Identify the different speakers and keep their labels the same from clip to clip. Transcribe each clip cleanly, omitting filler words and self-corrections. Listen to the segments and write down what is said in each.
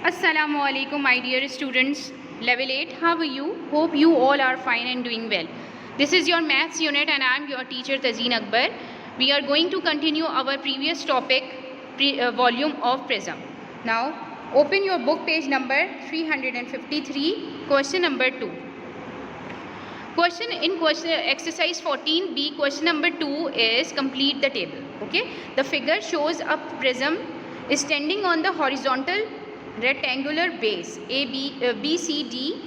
Speaker 1: Assalamualaikum, my dear students. Level 8, how are you? Hope you all are fine and doing well. This is your maths unit and I am your teacher Tazeen Akbar. We are going to continue our previous topic, volume of prism. Now, open your book page number 353, question number 2. Question exercise 14b, question number 2 is complete the table. Okay, the figure shows a prism is standing on the horizontal rectangular base BCDE.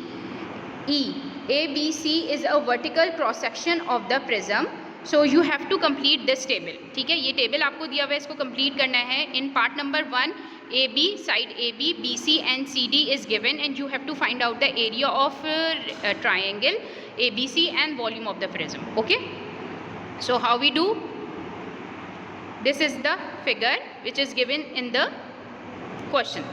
Speaker 1: ABC is a vertical cross section of the prism. So you have to complete this table. ठीक है, ये table आपको दिया हुआ है, इसको complete करना है. In part number 1, AB, side AB, BC and CD is given and you have to find out the area of triangle ABC and volume of the prism. Okay, so how we do? This is the figure which is given in the question.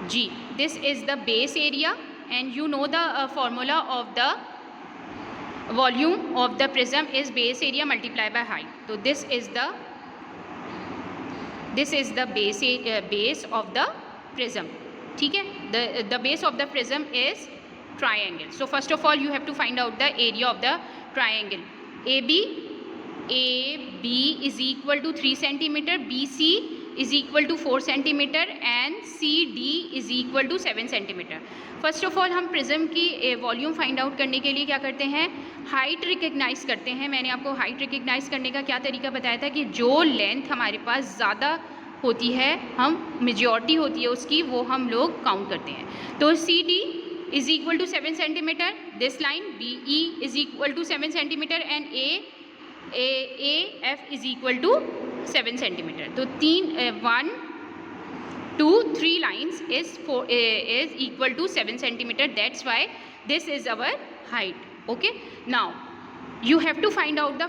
Speaker 1: G, this is the base area and you know the formula of the volume of the prism is base area multiplied by height. So this is the base of the prism. ठीक है, the base of the prism is triangle. So first of all you have to find out the area of the triangle. AB is equal to 3 centimeter, BC is equal to 4 centimeter and CD is equal to 7 centimeter. First of all हम prism की volume find out करने के लिए क्या करते हैं, height recognise करते हैं. मैंने आपको हाइट रिकग्नाइज करने का क्या तरीका बताया था कि जो लेंथ हमारे पास ज़्यादा होती है, हम मेजॉरिटी होती है उसकी, वो हम लोग काउंट करते हैं. तो CD is equal to 7 centimetre, this line BE is equal to 7 centimetre and AF is equal to 7 centimetre. तो 1, 2, 3 lines is equal to 7 centimeter. That's why this is our height. Okay, now you have to find out the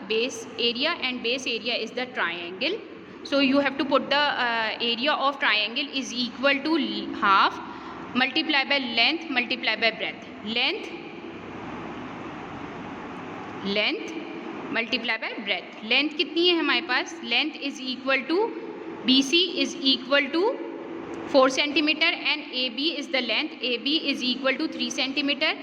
Speaker 1: base area and base area is the triangle. So you have to put the area of triangle is equal to half multiplied by length multiplied by breadth. Length multiplied by breadth. Length कितनी है हमारे पास, length is equal to BC is equal to 4 centimeter and AB is the length. AB is equal to 3 centimeter.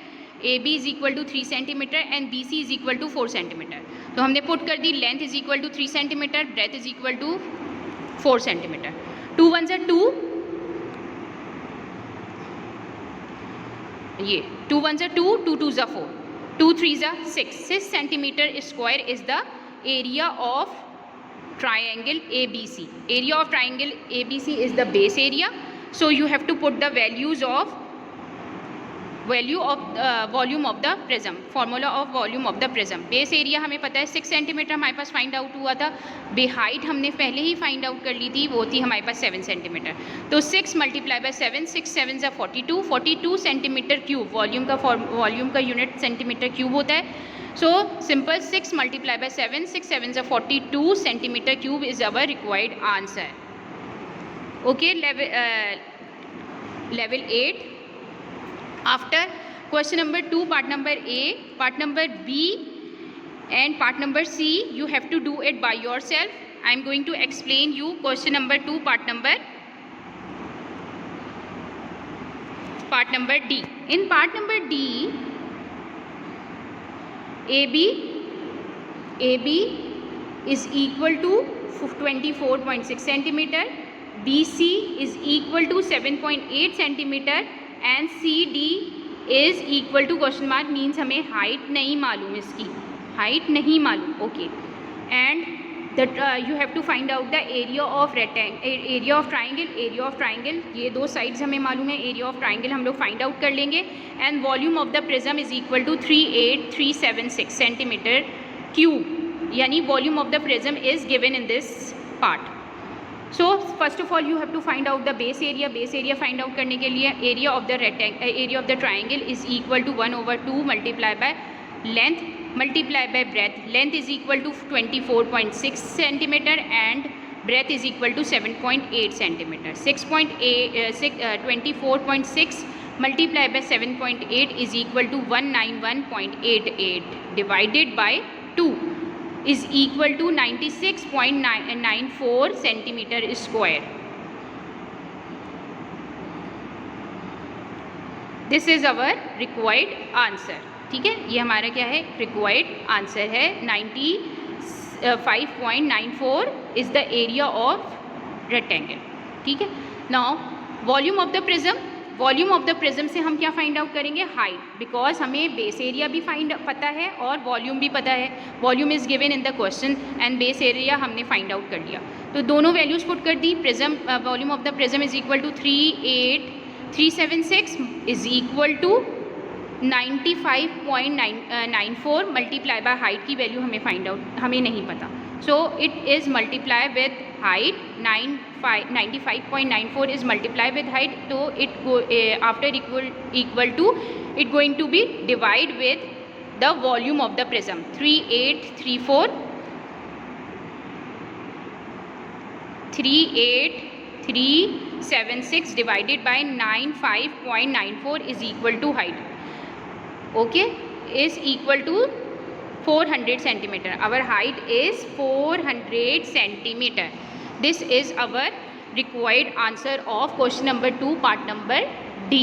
Speaker 1: AB is equal to 3 centimeter and BC is equal to 4 centimeter. तो हमने put कर दी length is equal to 3 centimeter, breadth is equal to 4 centimeter. 2 1s are 2. ये 2 1s are 2, 2 2s are 4, 2 3s are 6. 6 centimeter square is the area of triangle ABC. Area of triangle ABC is the base area. So you have to put the value of volume of the prism. Formula of volume of the prism. Base area हमें पता है 6 centimetre हमारे पास find out हुआ था. बे height हमने पहले ही find out कर ली थी, वो थी हमारे पास 7 सेंटीमीटर. तो 6 multiply by 7, 6 7 42 centimetre cube. Volume का यूनिट सेंटीमीटर क्यूब होता है. So simple 6 multiplied by 7, 6 7s are 42 centimeter cube is our required answer. Okay, level 8. After question number 2, part number A, part number B and part number C, you have to do it by yourself. I am going to explain you question number 2, part number D. In part number D, AB is equal to 24.6 centimeter, BC is equal to 7.8 centimeter and CD is equal to question mark means हमें height नहीं मालूम, इसकी height नहीं मालूम. Okay, and you have to find out the area of triangle. ये दो sides हमें मालूम है, area of triangle हम लोग find out कर लेंगे. And volume of the prism is equal to 38376 centimeter cube. यानी volume of the prism is given in this part. So first of all you have to find out the base area. Base area find out करने के लिए area of the triangle is equal to 1/2 multiplied by length multiplied by breadth. Length is equal to 24.6 centimeter and breadth is equal to 7.8 centimeter. 24.6 multiplied by 7.8 is equal to 191.88 divided by 2. is equal to 96.94 centimeter square. This is our required answer. ठीक है, ये हमारा क्या है, required answer है. 95.94 is the area of rectangle. ठीक है. Now volume of the prism. Volume of the prism से हम क्या फाइंड आउट करेंगे, हाइट, बिकॉज हमें बेस एरिया भी पता है और वॉल्यूम भी पता है. Volume is given in the question and base area हमने फाइंड आउट कर लिया. तो दोनों वैल्यूज़ पुट कर दी. Prism volume of the prism is equal to 38376 is equal to 95.94 multiply by height की वैल्यू हमें फाइंड आउट, हमें नहीं पता. So it is multiply with height. 95.94 is multiply with height, so it after equal to it going to be divide with the volume of the prism. 38376 divided by 95.94 is equal to height. Okay, is equal to 400 centimeter. Our height is 400 centimeter. This is our required answer of question number 2, part number D.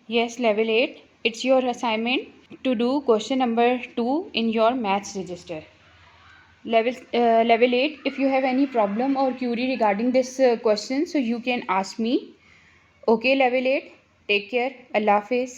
Speaker 1: Yes, level 8. It's your assignment to do question number 2 in your maths register. Level 8. If you have any problem or query regarding this question, so you can ask me. Okay, level 8. Take care. Allah Hafiz.